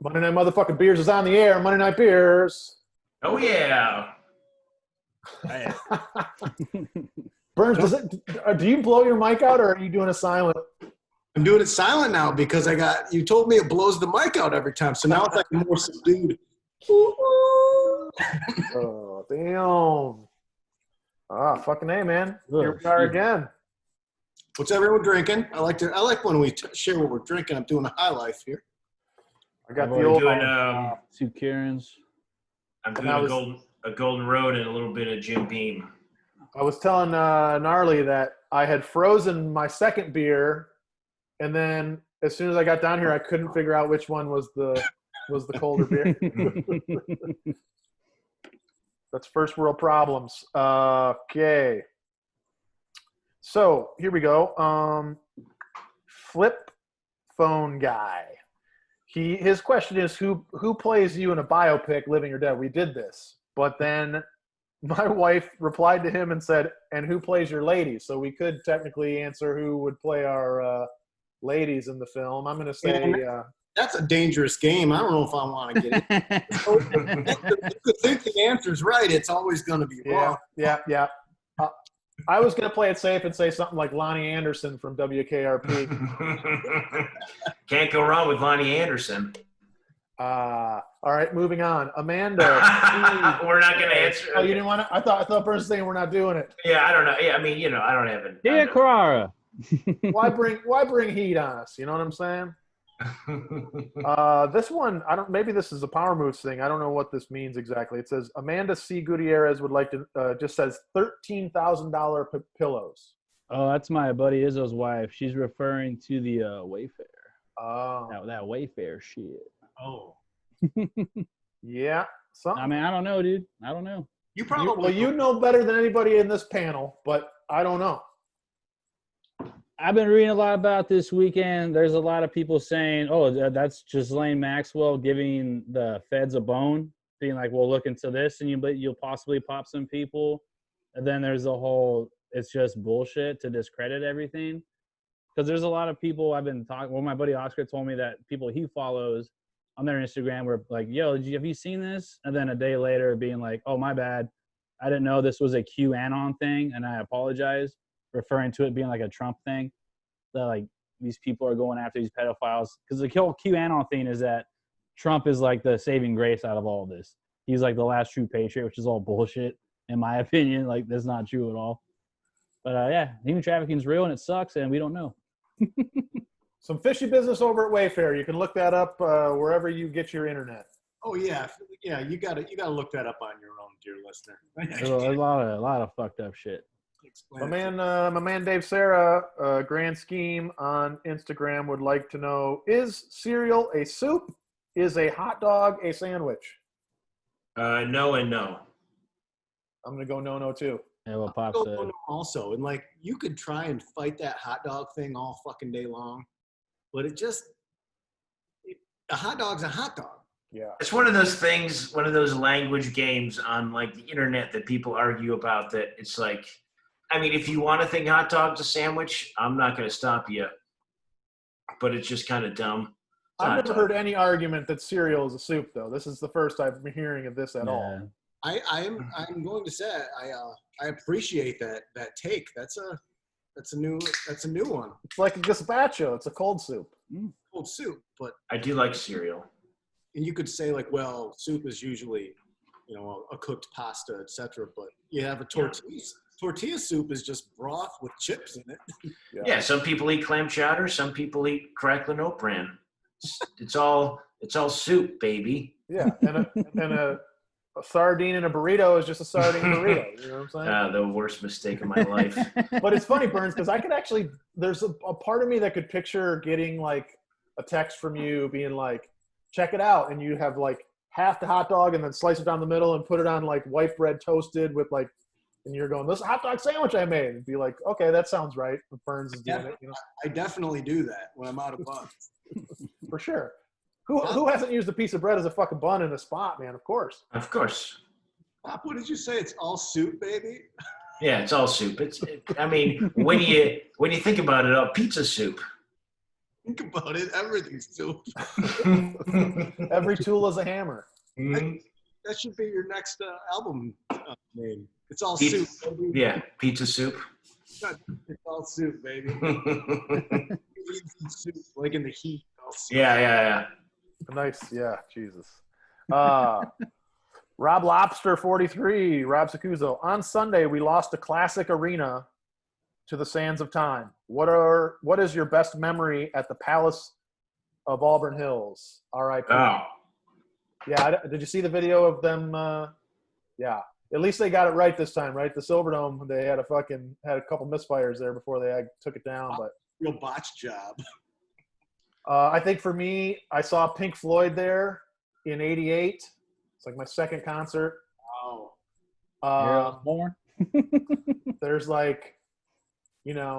Monday Night Motherfucking Beers is on the air. Monday Night Beers. Oh, yeah. Burns, do you blow your mic out, or are you doing a silent? I'm doing it silent now because you told me it blows the mic out every time. So now it's like more subdued. Oh, damn. Ah, fucking A, man. Here we are again. What's everyone drinking? I like when we share what we're drinking. I'm doing a high life here. I got the old doing two Karens. I'm doing a golden road and a little bit of Jim Beam. I was telling Gnarly that I had frozen my second beer, and then as soon as I got down here, I couldn't figure out which one was the colder beer. That's first world problems. Okay. So here we go. Flip phone guy. His question is who plays you in a biopic, living or dead? We did this, but then my wife replied to him and said, "And who plays your lady?" So we could technically answer who would play our ladies in the film. I'm going to say that's a dangerous game. I don't know if I want to get it. If you think the answer's right, it's always going to be wrong. Yeah. I was going to play it safe and say something like Lonnie Anderson from WKRP. Can't go wrong with Lonnie Anderson. All right, moving on. Amanda. We're not going to answer. Oh, you didn't want to? I thought Burns was saying we're not doing it. Yeah, I don't know. Yeah, I mean, I don't have it. Yeah, Carrara. Why bring heat on us? You know what I'm saying? This one, maybe this is a Power Moves thing. I don't know what this means exactly. It says Amanda C. Gutierrez would like to just says $13,000 pillows. Oh, that's my buddy Izzo's wife. She's referring to the Wayfair. Oh, that Wayfair shit. Oh, yeah. I mean, I don't know, dude. I don't know. You know better than anybody in this panel, but I don't know. I've been reading a lot about this weekend. There's a lot of people saying, oh, that's Ghislaine Maxwell giving the feds a bone, being like, well, look into this, and you'll possibly pop some people. And then there's the whole, it's just bullshit to discredit everything. Because there's a lot of people I've been talking, well, my buddy Oscar told me that people he follows on their Instagram were like, yo, have you seen this? And then a day later being like, oh, my bad. I didn't know this was a QAnon thing, and I apologize. Referring to it being like a Trump thing, that like these people are going after these pedophiles. Because the whole QAnon thing is that Trump is like the saving grace out of all of this. He's like the last true patriot, which is all bullshit, in my opinion. Like, that's not true at all. But yeah, human trafficking is real and it sucks, and we don't know. Some fishy business over at Wayfair. You can look that up wherever you get your internet. Oh yeah. You gotta look that up on your own, dear listener. There's a lot of fucked up shit. My man Dave Sarah, Grand Scheme on Instagram would like to know: is cereal a soup? Is a hot dog a sandwich? No and no. I'm gonna go no too. Yeah, what Pop said. Also, and like you could try and fight that hot dog thing all fucking day long, but a hot dog's a hot dog. Yeah. It's one of those things, one of those language games on like the internet that people argue about, that it's like, I mean, if you want to think hot dog's a sandwich, I'm not going to stop you, but it's just kind of dumb. I've never heard any argument that cereal is a soup, though. This is the first I've been hearing of this at all. I'm going to say I appreciate that take. That's a new one. It's like a gazpacho. It's a cold soup. Cold soup, but I do like cereal. And you could say like, well, soup is usually, a cooked pasta, etc. But you have a tortilla. Yeah. Tortilla soup is just broth with chips in it. Yeah, some people eat clam chowder. Some people eat crackling oat bran. It's all soup, baby. Yeah, and a sardine in a burrito is just a sardine burrito. You know what I'm saying? The worst mistake of my life. But it's funny, Burns, because I could actually – there's a part of me that could picture getting like a text from you being like, check it out, and you have like half the hot dog and then slice it down the middle and put it on like white bread toasted with like – and you're going, this is a hot dog sandwich I made. And be like, okay, that sounds right. Burns is doing it. I definitely do that when I'm out of buns. For sure. Who hasn't used a piece of bread as a fucking bun in a spot, man? Of course. Of course. Pop, what did you say? It's all soup, baby? Yeah, it's all soup. I mean, when you think about it, pizza soup. Think about it. Everything's soup. Every tool is a hammer. Mhm. That should be your next album name. It's all Pizza, soup, baby. yeah, pizza soup. It's all soup, baby. Soup, like in the heat. All soup. Yeah. Nice. Yeah. Jesus. Rob Lobster 43, Rob Sacuzo. On Sunday, we lost a classic arena to the sands of time. What is your best memory at the Palace of Auburn Hills? R.I.P. Oh, Yeah. Did you see the video of them? Yeah. At least they got it right this time, right? The Silverdome, they had a couple misfires there before they took it down. But Real botch job. I think for me, I saw Pink Floyd there in '88. It's like my second concert. Wow. Here I was born. There's like, a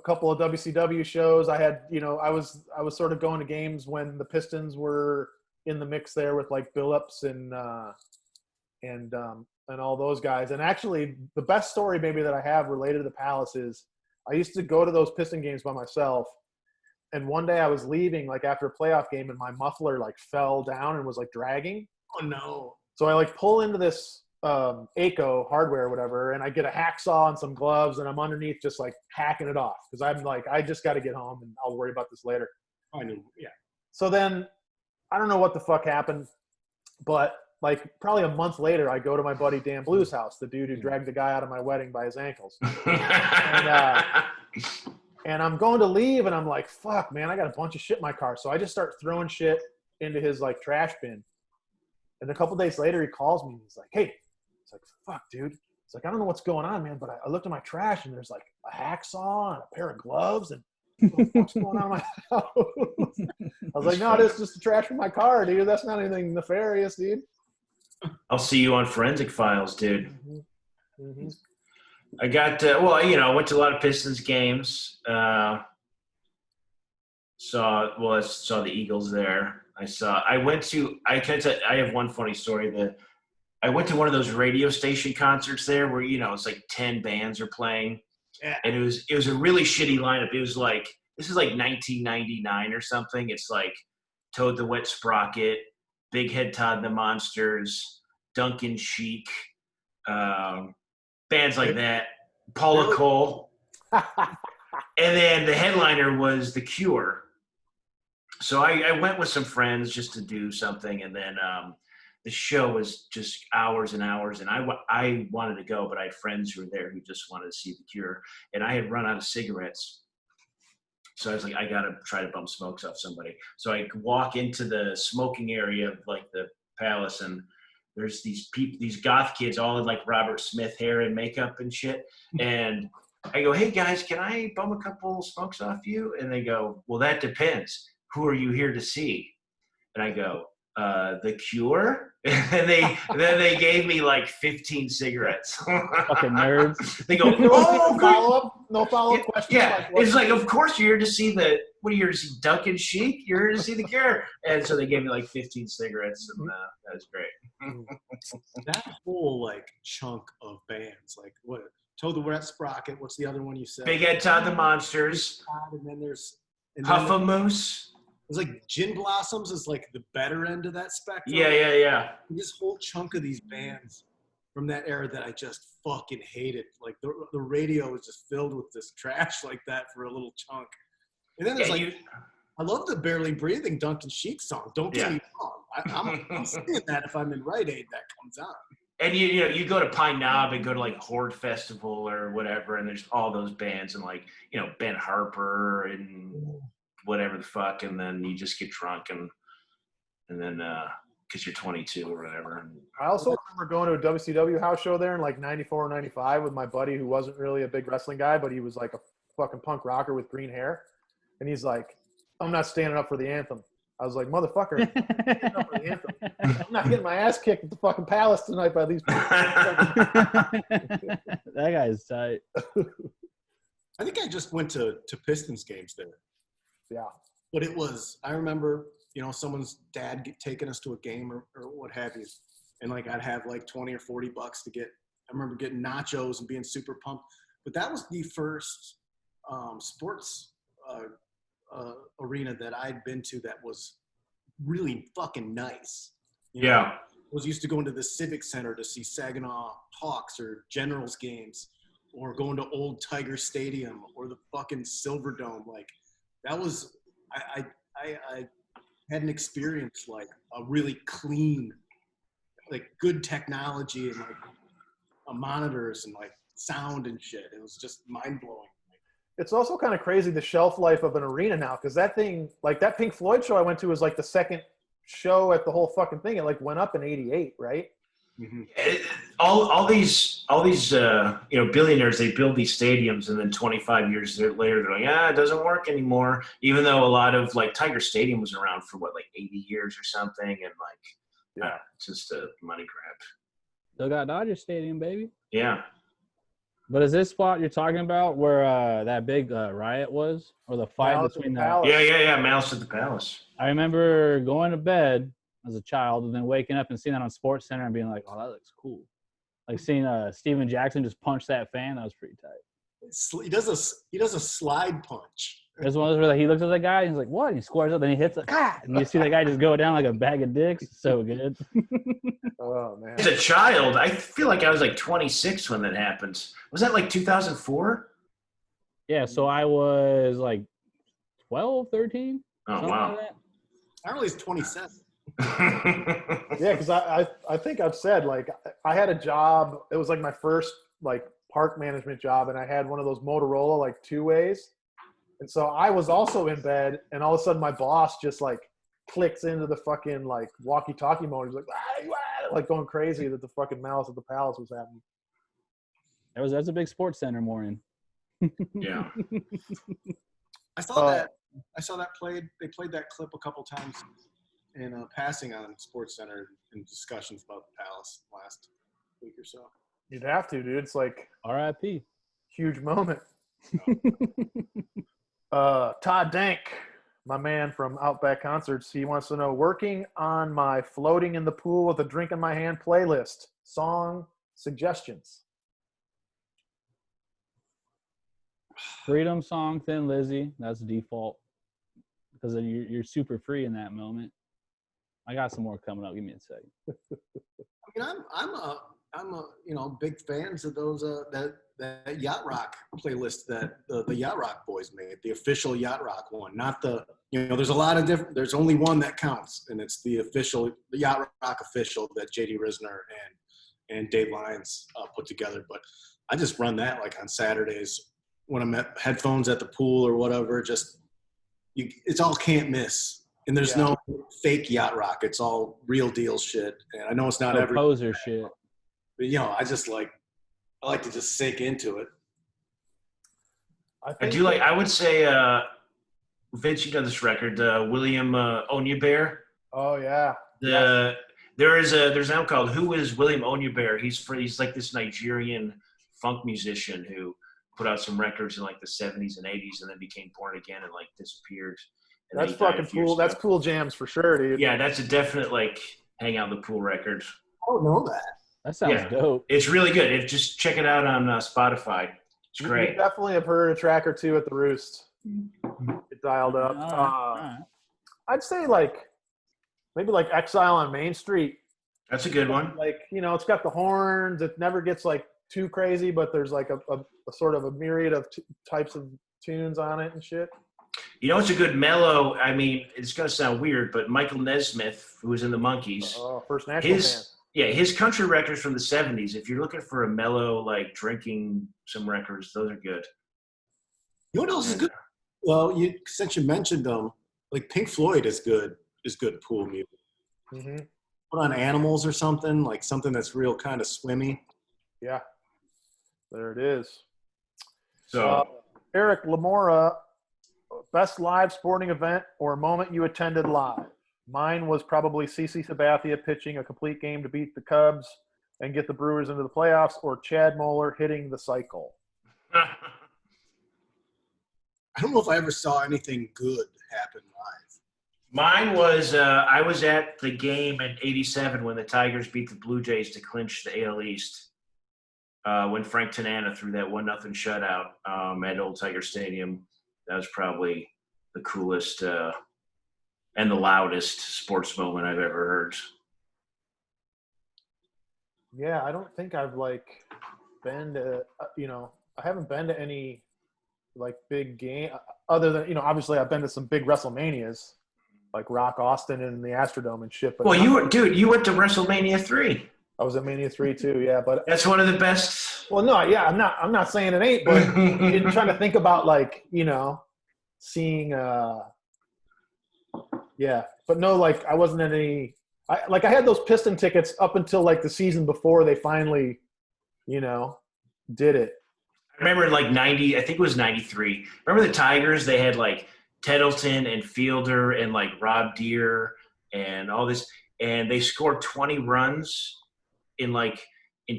couple of WCW shows. I had, I was sort of going to games when the Pistons were in the mix there with like Billups and all those guys. And actually, the best story maybe that I have related to the Palace is I used to go to those Piston games by myself. And one day I was leaving like after a playoff game and my muffler like fell down and was like dragging. Oh no. So I like pull into this ACO hardware or whatever, and I get a hacksaw and some gloves, and I'm underneath just like hacking it off because I'm like, I just got to get home and I'll worry about this later. I knew. Yeah. So then I don't know what the fuck happened, but like probably a month later, I go to my buddy Dan Blue's house, the dude who dragged the guy out of my wedding by his ankles. And I'm going to leave, and I'm like, fuck, man, I got a bunch of shit in my car. So I just start throwing shit into his like trash bin. And a couple days later, he calls me. And he's like, hey, it's like, fuck, dude. It's like, I don't know what's going on, man, but I looked at my trash, and there's like a hacksaw and a pair of gloves, and what the fuck's going on in my house? I was like, no, this is just the trash from my car, dude. That's not anything nefarious, dude. I'll see you on Forensic Files, dude. Mm-hmm. Mm-hmm. I got I went to a lot of Pistons games. I saw the Eagles there. I have one funny story. I went to one of those radio station concerts there where it's like 10 bands are playing, and it was a really shitty lineup. It was like, this is like 1999 or something. It's like Toad the Wet Sprocket, Big Head Todd and the Monsters, Duncan Sheik, bands like that, Paula Cole. And then the headliner was The Cure. So I went with some friends just to do something, and then the show was just hours and hours, and I wanted to go, but I had friends who were there who just wanted to see The Cure, and I had run out of cigarettes. So I was like, I got to try to bum smokes off somebody. So I walk into the smoking area of like the Palace, and there's these goth kids all in like Robert Smith hair and makeup and shit. And I go, hey guys, can I bum a couple smokes off you? And they go, well, that depends. Who are you here to see? And I go, The Cure. And then they gave me like 15 cigarettes. Fucking nerds. They go, no follow-up questions. Yeah, it's like, of course you're here to see what are you here to see? Duncan Sheik? You're here to see The Cure. And so they gave me like 15 cigarettes, and that was great. That whole like chunk of bands, like what? Toad the Wet Sprocket. What's the other one you said? Big Head Todd the Monsters. And then there's Huffamoose. It's like Gin Blossoms is like the better end of that spectrum. Yeah. This whole chunk of these bands from that era that I just fucking hated. Like the radio was just filled with this trash like that for a little chunk. And then there's I love the Barely Breathing Duncan Sheik song. Don't get me wrong. I'm singing that if I'm in Rite Aid that comes on. And you go to Pine Knob and go to like Horde Festival or whatever, and there's all those bands and like Ben Harper and whatever the fuck, and then you just get drunk and then because you're 22 or whatever. I also remember going to a WCW house show there in like 94 or 95 with my buddy who wasn't really a big wrestling guy, but he was like a fucking punk rocker with green hair. And he's like, I'm not standing up for the anthem. I was like, motherfucker, I'm standing up for the anthem. I'm not getting my ass kicked at the fucking Palace tonight by these people. That guy's tight. I think I just went to Pistons games there. Yeah. But I remember, someone's dad taking us to a game or what have you. And like, I'd have like 20 or 40 bucks I remember getting nachos and being super pumped. But that was the first sports arena that I'd been to that was really fucking nice. You know? Yeah. I was used to going to the Civic Center to see Saginaw Hawks or Generals games, or going to Old Tiger Stadium or the fucking Silverdome. Like that was, I had an experience like a really clean, like good technology and like monitors and like sound and shit. It was just mind blowing. It's also kind of crazy the shelf life of an arena now, because that thing, like that Pink Floyd show I went to was like the second show at the whole fucking thing. It like went up in '88, right? Mm-hmm. All these billionaires, they build these stadiums, and then 25 years later they're like, it doesn't work anymore. Even though a lot of like Tiger Stadium was around for like 80 years or something, and like it's just a money grab. Still got Dodger Stadium, baby. Yeah. But is this spot you're talking about where that big riot was, or the fight Malice between at the Palace. Yeah. Malice at the Palace. I remember going to bed as a child and then waking up and seeing that on Sports Center and being like, "Oh, that looks cool." Like seeing Steven Jackson just punch that fan, that was pretty tight. He does a slide punch. There's one of those where like, he looks at the guy and he's like, "What?" And he squares up, then he hits it, and you see the guy just go down like a bag of dicks. So good. Oh man. As a child, I feel like I was like 26 when that happened. Was that like 2004? Yeah, so I was like 12, 13. Oh wow. Like that. Apparently he's 27. Yeah, because I think I've said, like, I had a job. It was like my first like park management job, and I had one of those Motorola like 2-ways. And so I was also in bed, and all of a sudden my boss just like clicks into the fucking like walkie-talkie mode. He's like going crazy that the fucking Malice at the Palace was happening. That's a big Sports Center morning. Yeah. I saw that played. They played that clip a couple times in passing on Sports Center in discussions about the Palace last week or so. You'd have to, dude. It's like R.I.P. huge moment. Todd Dank, my man from Outback Concerts, he wants to know, working on my floating in the pool with a drink in my hand playlist, song suggestions. Freedom song, Thin Lizzy. That's default because then you're super free in that moment. I got some more coming up. Give me a second. I mean, I'm a big fans of those that Yacht Rock playlist that the Yacht Rock boys made, the official Yacht Rock one, not the there's a lot of different. There's only one that counts, and it's the Yacht Rock official that JD Risner and Dave Lyons put together. But I just run that like on Saturdays when I'm at headphones at the pool or whatever. It's all can't miss. And there's no fake Yacht Rock. It's all real deal shit. And I know it's not every poser shit. But I like to just sink into it. I would say, Vince, you know this record, William Onew. Oh yeah. There's an album called "Who Is William Onew?" He's like this Nigerian funk musician who put out some records in like the 70s and 80s and then became born again and like disappeared. And that's fucking cool. That's cool jams for sure, dude. Yeah, that's a definite like hang out in the pool record. I don't know that. That sounds dope. It's really good. Just check it out on Spotify. It's great. You definitely have heard a track or two at the Roost. Get dialed up. All right. I'd say maybe like Exile on Main Street. That's a good one. Like, it's got the horns. It never gets like too crazy, but there's like a sort of a myriad of types of tunes on it and shit. It's a good mellow. I mean, it's going to sound weird, but Michael Nesmith, who was in the Monkees, First National Band. Yeah, his country records from the 70s, if you're looking for a mellow, like drinking some records, those are good. You know what else is good? Well, since you mentioned them, like Pink Floyd is good pool music. Mm-hmm. Put on Animals or something, like something that's real kind of swimmy. Yeah, there it is. So, Eric Lamora, best live sporting event or moment you attended live? Mine was probably CeCe Sabathia pitching a complete game to beat the Cubs and get the Brewers into the playoffs, or Chad Moeller hitting the cycle. I don't know if I ever saw anything good happen live. Mine was I was at the game in '87 when the Tigers beat the Blue Jays to clinch the AL East. When Frank Tanana threw that 1-0 shutout at Old Tiger Stadium. That was probably the coolest and the loudest sports moment I've ever heard. Yeah, I don't think I've been to I haven't been to any big game other than obviously I've been to some big WrestleManias like Rock Austin and the Astrodome and shit. But well, you went to WrestleMania 3. I was at Mania 3 too, yeah. But that's one of the best. Well, no, yeah, I'm not saying it ain't, but I'm trying to think about seeing yeah, but no, I wasn't at any. I had those Piston tickets up until the season before they finally, did it. I remember in 90, I think it was 93. Remember the Tigers? They had Tettleton and Fielder and Rob Deere and all this, and they scored 20 runs in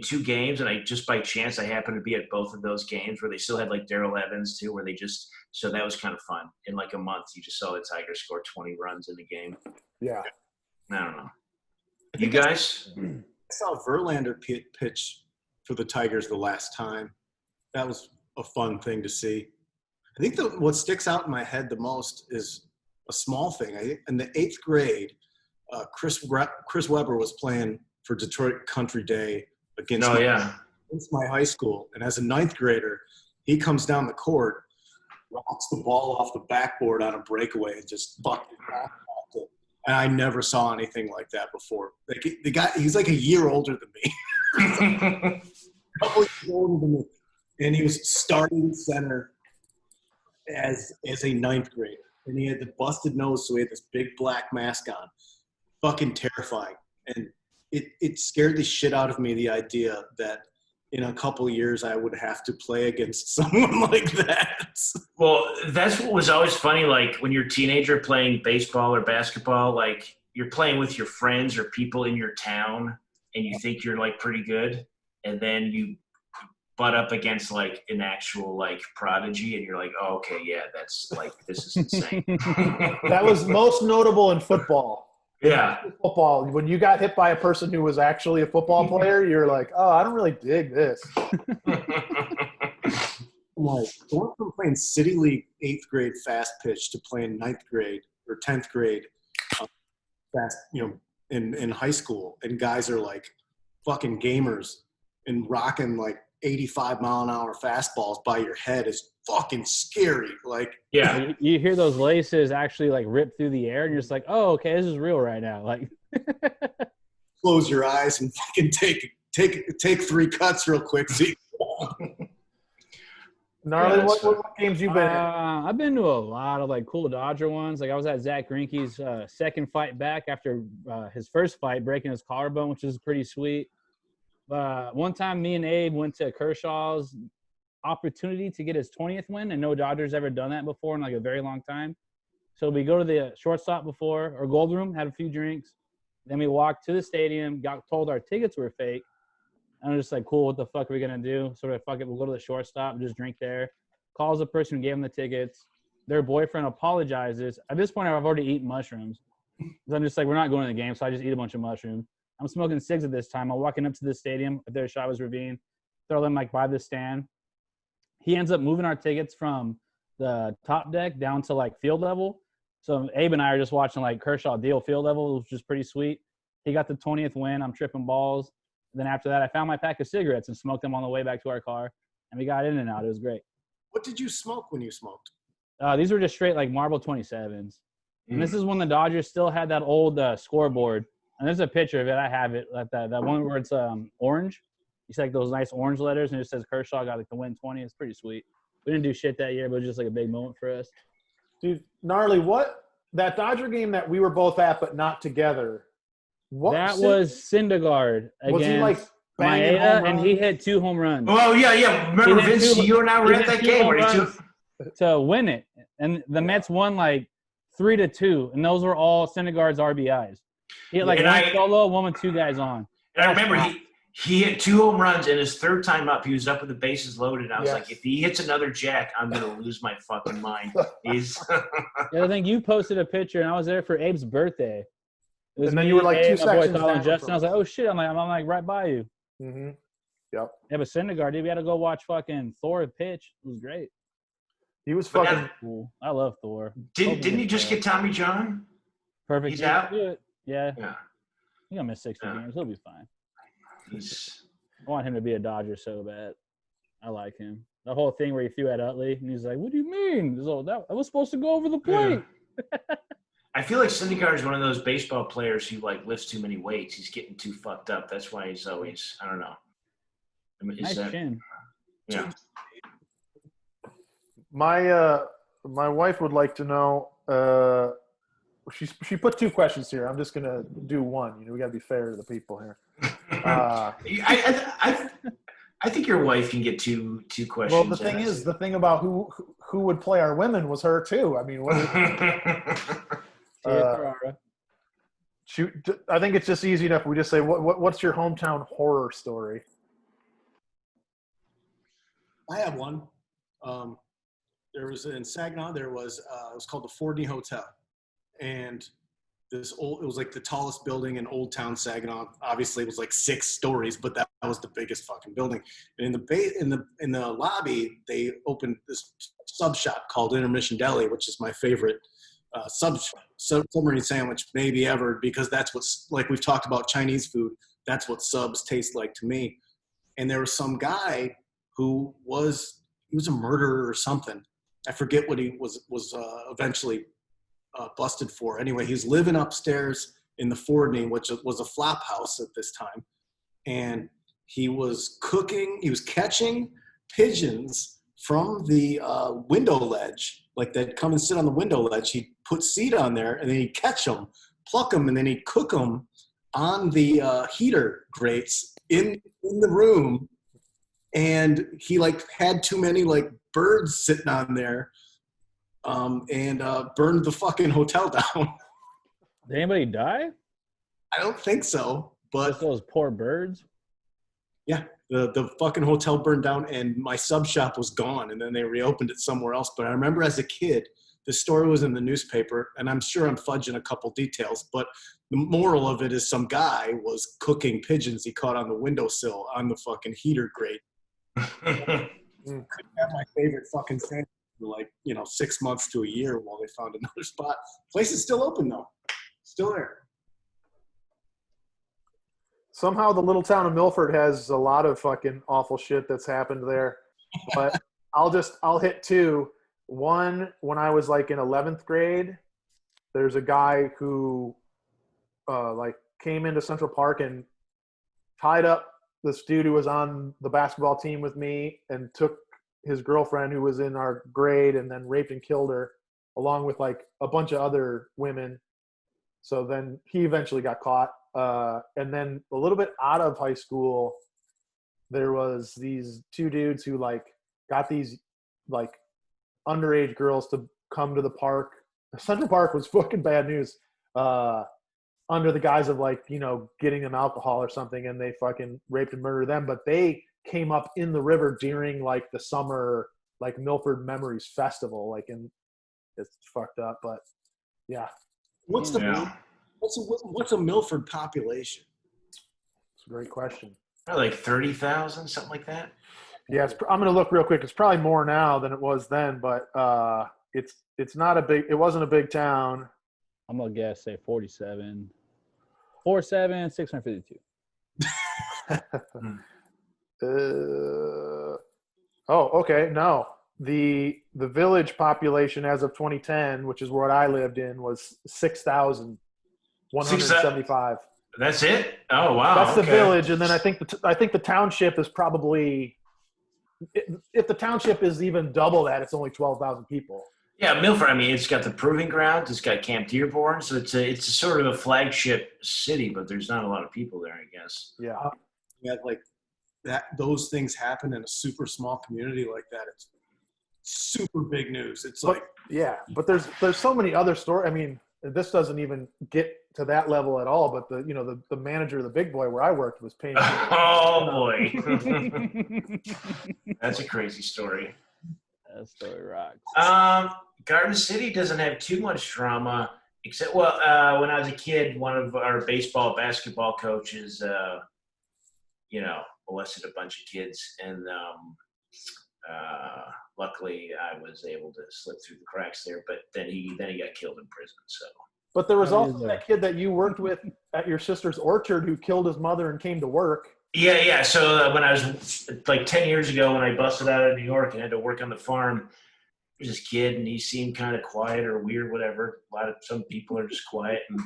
2 games, and I just by chance I happened to be at both of those games where they still had Darrell Evans too, where they just so that was kind of fun. In a month, you just saw the Tigers score 20 runs in the game. Yeah, I don't know. You guys? I saw Verlander pitch for the Tigers the last time. That was a fun thing to see. I think what sticks out in my head the most is a small thing. In the 8th grade, Chris Webber was playing for Detroit Country Day against my high school. And as a 9th grader, he comes down the court, rocks the ball off the backboard on a breakaway and just fucking knocks it. And I never saw anything like that before. The guy, he's a year older than me. A couple years older than me. And he was starting center as a 9th grader. And he had the busted nose, so he had this big black mask on. Fucking terrifying. And it scared the shit out of me, the idea that in a couple of years I would have to play against someone like that. Well, that's what was always funny, when you're a teenager playing baseball or basketball, you're playing with your friends or people in your town and you think you're pretty good, and then you butt up against an actual prodigy and you're oh, okay, yeah, that's this is insane. That was most notable in football. Yeah. Football, when you got hit by a person who was actually a football player, you're oh, I don't really dig this. Going from playing City League 8th grade fast pitch to playing 9th grade or 10th grade fast, in high school, and guys are fucking gamers and rocking 85-mile-an-hour fastballs by your head is fucking scary. Yeah, you hear those laces actually rip through the air, and you're just oh, okay, this is real right now. Close your eyes and fucking take 3 cuts real quick. See. Gnarly, what games you been in? I've been to a lot of cool Dodger ones. I was at Zach Greinke's second fight back after his first fight, breaking his collarbone, which is pretty sweet. One time, me and Abe went to Kershaw's opportunity to get his 20th win, and no Dodgers ever done that before in a very long time. So we go to the shortstop before, or Gold Room, had a few drinks. Then we walked to the stadium, got told our tickets were fake. And I'm just cool, what the fuck are we going to do? So fuck it, we'll go to the shortstop and just drink there. Calls the person who gave them the tickets. Their boyfriend apologizes. At this point, I've already eaten mushrooms. So I'm just we're not going to the game, so I just eat a bunch of mushrooms. I'm smoking cigs at this time. I'm walking up to the stadium at their Chavez Ravine. Throw them by the stand. He ends up moving our tickets from the top deck down to field level. So Abe and I are just watching Kershaw deal field level, which is pretty sweet. He got the 20th win. I'm tripping balls. Then after that, I found my pack of cigarettes and smoked them on the way back to our car. And we got in and out. It was great. What did you smoke when you smoked? These were just straight Marble 27s. And this is when the Dodgers still had that old scoreboard. And there's a picture of it. I have it. That one where it's orange. You see those nice orange letters, and it just says Kershaw got the win 20. It's pretty sweet. We didn't do shit that year, but it was just a big moment for us. Dude, Gnarly, that Dodger game that we were both at but not together. That was Syndergaard against Maeda, and he hit 2 home runs. Oh, yeah. Remember, Vince, you and I were at that game. To win it. And the Mets won 3-2, and those were all Syndergaard's RBIs. He hit one solo, one with 2 guys on. And I remember he hit 2 home runs, and his third time up, he was up with the bases loaded. I was if he hits another jack, I'm going to lose my fucking mind. I think you posted a picture, and I was there for Abe's birthday. And then you were 2 seconds down. Justin, I was oh shit, I'm right by you. Mm-hmm. Yep. Yeah, but Syndergaard, dude, we had to go watch fucking Thor pitch. It was great. He was But fucking. that- Cool. I love Thor. didn't you just get Tommy John? perfect? he's He can out? do it. Yeah, Yeah. he's gonna miss 60 Yeah. games. He'll be fine. He's I want him to be a Dodger so bad. I like him. The whole thing where he threw at Utley and he's like, "What do you mean? That was supposed to go over the plate." I feel like Syndergaard is one of those baseball players who like lifts too many weights. He's getting too fucked up. That's why he's always, I don't know. I mean, Nice chin. Yeah. My wife would like to know. She put 2 questions here. I'm just gonna do one. We got to be fair to the people here. I think your wife can get two questions. Well, the thing is, the thing about who would play our women was her too. I mean, shoot, I think it's just easy enough. We just say, what's your hometown horror story? I have one. There was in Saginaw. It was called the Fordney Hotel, and it was like the tallest building in Old Town Saginaw. Obviously, it was like 6 stories, but that was the biggest fucking building. And in the lobby, they opened this sub shop called Intermission Deli, which is my favorite submarine sandwich maybe ever, because that's what's like we've talked about Chinese food. That's what subs taste like to me. And there was some guy who was a murderer or something. I forget what he was eventually busted for. Anyway, he was living upstairs in the Fordney, which was a flop house at this time. And he was catching pigeons from the window ledge, like they'd come and sit on the window ledge. He'd put seed on there, and then he'd catch them, pluck them, and then he'd cook them on the heater grates in the room. And he like had too many like birds sitting on there, and burned the fucking hotel down. Did anybody die? I don't think so, but Just those poor birds. yeah, the fucking hotel burned down, and my sub shop was gone, and then they reopened it somewhere else. But I remember as a kid, the story was in the newspaper, and I'm sure I'm fudging a couple details, but the moral of it is some guy was cooking pigeons he caught on the windowsill on the fucking heater grate. Couldn't have my favorite fucking sandwich for like 6 months to a year while they found another spot. Place is still open though, still there. Somehow the little town of Milford has a lot of fucking awful shit that's happened there. But I'll hit 2. One, when I was like in 11th grade, there's a guy who like came into Central Park and tied up this dude who was on the basketball team with me and took his girlfriend who was in our grade and then raped and killed her along with like a bunch of other women. So then he eventually got caught. And then a little bit out of high school, there was these 2 dudes who like got these like underage girls to come to the park. Central Park was fucking bad news. Under the guise of like, getting them alcohol or something, and they fucking raped and murdered them. But they came up in the river during like the summer, like Milford Memories Festival, like, and it's fucked up, but yeah. What's a Milford population? It's a great question. Like 30,000, something like that. Yeah, I'm gonna look real quick. It's probably more now than it was then, but it's not a big. It wasn't a big town. I'm gonna guess say 47. 47, 652. Okay. No, the village population as of 2010, which is what I lived in, was 6,175. That's it? Oh wow. That's the village, and then I think the township is probably, if the township is even double that, it's only 12,000 people. Yeah, Milford. I mean, it's got the Proving Grounds. It's got Camp Dearborn, so it's a sort of a flagship city, but there's not a lot of people there, I guess. Yeah. Yeah, like that. Those things happen in a super small community like that. It's super big news. It's like but there's so many other stories. I mean, this doesn't even get to that level at all. But the manager of the Big Boy where I worked was paying. Oh boy, that's a crazy story. That story rocks. Garden City doesn't have too much drama, except when I was a kid, one of our basketball coaches, molested a bunch of kids, and luckily I was able to slip through the cracks there. But then he got killed in prison. So. But there was also that kid that you worked with at your sister's orchard who killed his mother and came to work. Yeah. So when I was like 10 years ago, when I busted out of New York and had to work on the farm, there was this kid and he seemed kind of quiet or weird, whatever. Some people are just quiet. And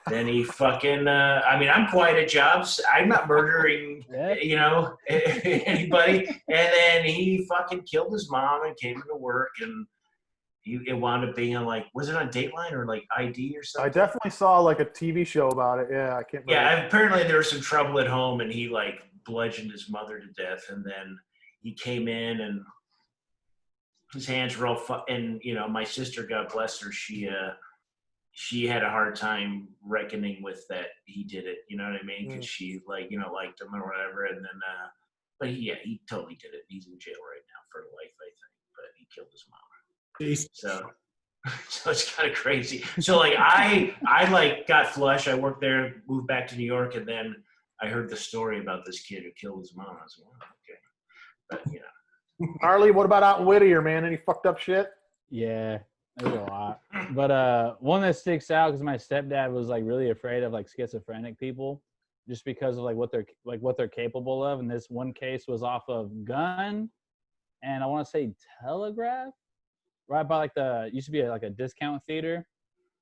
then he fucking, I'm quiet at jobs. I'm not murdering, anybody. And then he fucking killed his mom and came into work, and it wound up being was it on Dateline or like ID or something? I definitely saw like a TV show about it. Yeah, I can't remember. Yeah, apparently there was some trouble at home, and he like bludgeoned his mother to death, and then he came in and his hands were all and my sister, God bless her, she had a hard time reckoning with that he did it. You know what I mean? Because she liked him or whatever, and then but he totally did it. He's in jail right now for life, I think. But he killed his mom. So it's kind of crazy. So I got flush. I worked there, moved back to New York, and then I heard the story about this kid who killed his mom. I was like, okay, but Harley, what about out in Whittier, man? Any fucked up shit? Yeah, there's a lot. But one that sticks out because my stepdad was like really afraid of like schizophrenic people, just because of what they're capable of. And this one case was off of Gun, and I want to say Telegraph. Right by used to be a discount theater,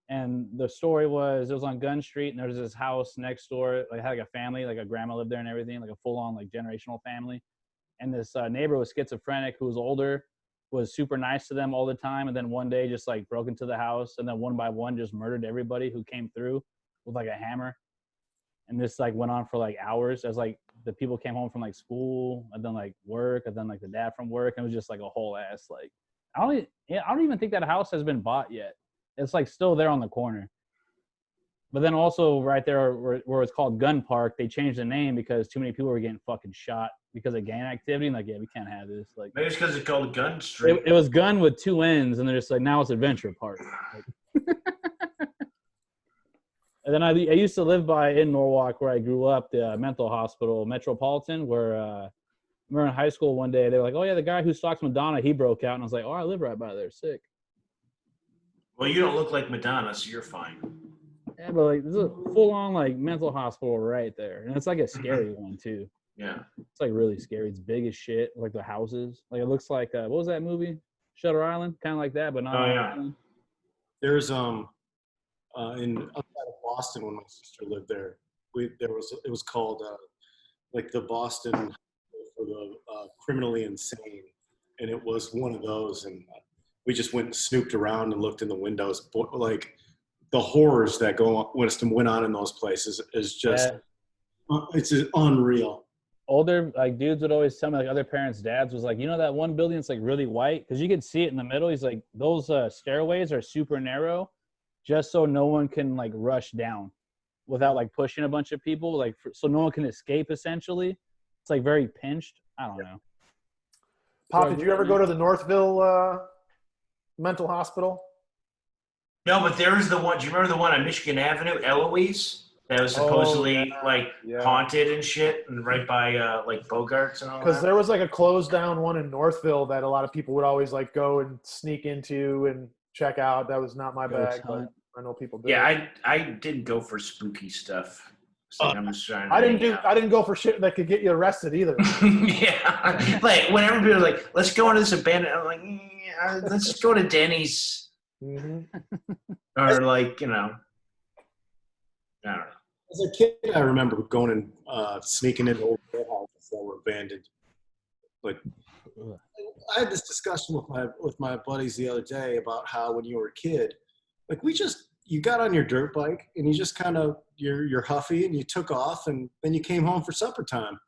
and the story was it was on Gun Street, and there was this house next door, had a family, like a grandma lived there and everything, like a full-on generational family, and this neighbor was schizophrenic who was older, was super nice to them all the time, and then one day just broke into the house, and then one by one just murdered everybody who came through with a hammer, and this went on for hours as the people came home from school and then work and then the dad from work, and it was just a whole ass I don't even think that house has been bought yet. It's still there on the corner. But then also right there where it's called Gun Park, they changed the name because too many people were getting fucking shot because of gang activity. And we can't have this. Maybe it's because it's called Gun Street. It was Gun with two N's, and they're just now it's Adventure Park. And then I used to live in Norwalk where I grew up, the mental hospital, Metropolitan, where we were in high school one day. They were like, oh, yeah, the guy who stalks Madonna, he broke out. And I was like, oh, I live right by there. Sick. Well, you don't look like Madonna, so you're fine. Yeah, but this is a full-on mental hospital right there. And it's a scary one, too. Yeah. It's really scary. It's big as shit. The houses. It looks like, what was that movie? Shutter Island? Kind of like that, but not. Oh, yeah. There's, in outside of Boston when my sister lived there, it was called, the Boston for the criminally insane, and it was one of those, and we just went and snooped around and looked in the windows. The horrors that went on in those places is just it's unreal. Older dudes would always tell me, other parents' dads was that one building that's really white because you could see it in the middle. He's those stairways are super narrow, just so no one can rush down without pushing a bunch of people, so no one can escape essentially. It's very pinched. I don't know. Pop, did you ever go to the Northville mental hospital? No, but there's the one. Do you remember the one on Michigan Avenue, Eloise? That was supposedly haunted and shit, and right by Bogarts and all that. Because there was a closed down one in Northville that a lot of people would always go and sneak into and check out. That was not my bag, but I know people did. Yeah, I didn't go for spooky stuff. I'm just trying to I didn't go for shit that could get you arrested either. Yeah, whenever people are let's go into this abandoned, I'm let's just go to Denny's. Mm-hmm. Or I don't know. As a kid, I remember going and sneaking into old warehouses that were abandoned. I had this discussion with my buddies the other day about how when you were a kid, you got on your dirt bike and you just kind of you're huffy and you took off and then you came home for supper time.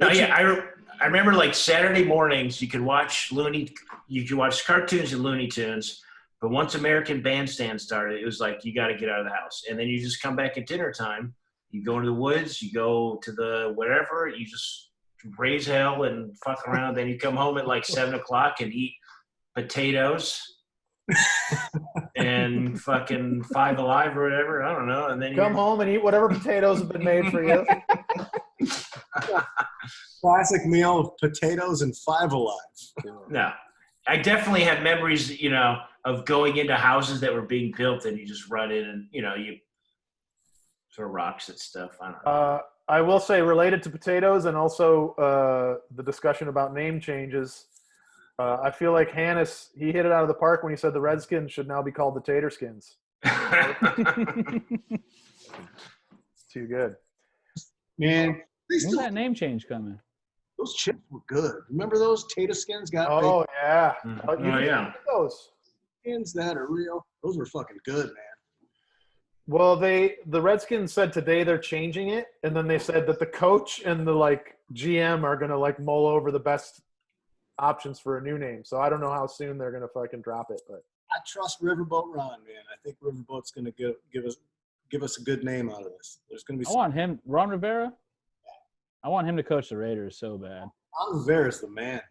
I remember Saturday mornings you could watch cartoons and Looney Tunes, but once American Bandstand started, it was you got to get out of the house, and then you just come back at dinner time. You go into the woods, you go to the wherever, you just raise hell and fuck around. Then you come home at 7:00 and eat potatoes. And fucking Five Alive or whatever, I don't know. And then come home and eat whatever potatoes have been made for you. Classic meal of potatoes and Five Alive. No. I definitely have memories, of going into houses that were being built, and you just run in and you throw rocks at stuff. I don't know. I will say, related to potatoes and also the discussion about name changes, I feel like Hannes, he hit it out of the park when he said the Redskins should now be called the Taterskins. It's too good. Man, When's that name change coming? those chips were good. Remember those Tater skins? Oh, yeah. Oh, yeah. Those. Skins that are real. Those were fucking good, man. Well, the Redskins said today they're changing it, and then they said that the coach and the GM are gonna mull over the best options for a new name. So I don't know how soon they're gonna fucking drop it, but I trust Riverboat Ron, man. I think Riverboat's gonna give us a good name out of this. There's gonna be. I want him, Ron Rivera. I want him to coach the Raiders so bad. Ron Rivera's the man.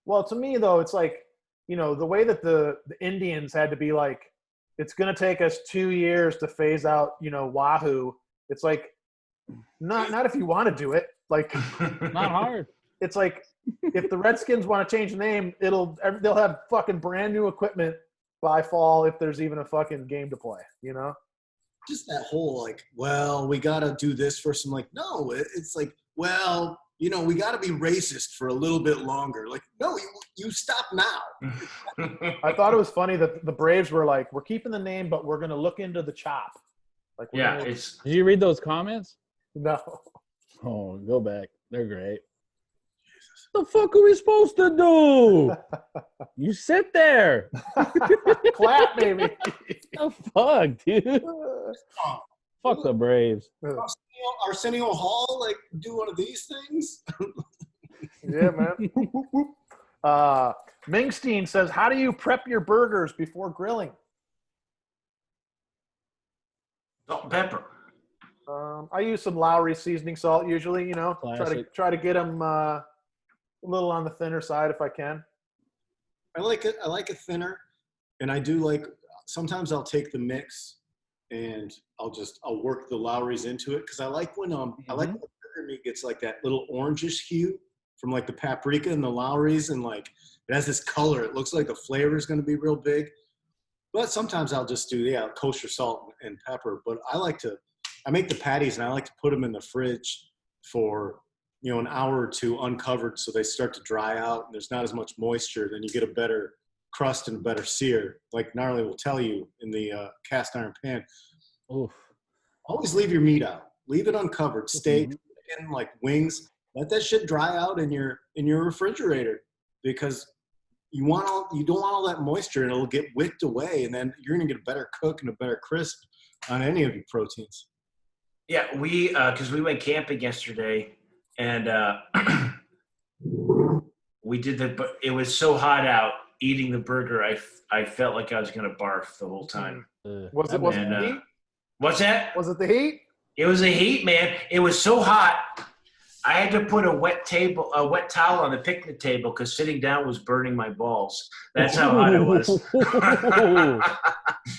well, to me though, it's the way that the Indians had to be it's going to take us 2 years to phase out, Wahoo. It's not if you want to do it. Not hard. It's if the Redskins want to change the name, they'll have fucking brand new equipment by fall if there's even a fucking game to play, Just that whole we got to do this first. I'm no, it's we got to be racist for a little bit longer. No, you stop now. I thought it was funny that the Braves were we're keeping the name, but we're going to look into the chop. Did you read those comments? No. Oh, go back. They're great. What the fuck are we supposed to do? You sit there. Clap, baby. The fuck, dude? Fuck the Braves. Arsenio Hall, do one of these things? Yeah, man. Mingstein says, how do you prep your burgers before grilling? Salt and pepper. I use some Lowry seasoning salt usually, try to get them a little on the thinner side if I can. I like it thinner, and I do sometimes I'll take the mix and I'll work the Lowry's into it because I like when I like when the burger meat gets that little orangish hue from the paprika and the Lowry's, and it has this color. It looks like the flavor is going to be real big. But sometimes I'll just do kosher salt and pepper. But I make the patties and I like to put them in the fridge for an hour or two uncovered so they start to dry out and there's not as much moisture. Then you get a better crust and a better sear, like Gnarly will tell you in the cast iron pan. Oof. Always leave your meat out. Leave it uncovered. Steak in wings. Let that shit dry out in your refrigerator because you don't want all that moisture and it'll get wicked away, and then you're gonna get a better cook and a better crisp on any of your proteins. Yeah, we because we went camping yesterday and we did but it was so hot out. Eating the burger, I felt like I was gonna barf the whole time. Was it the heat? What's that? Was it the heat? It was the heat, man. It was so hot. I had to put a wet towel on the picnic table because sitting down was burning my balls. That's how hot it was.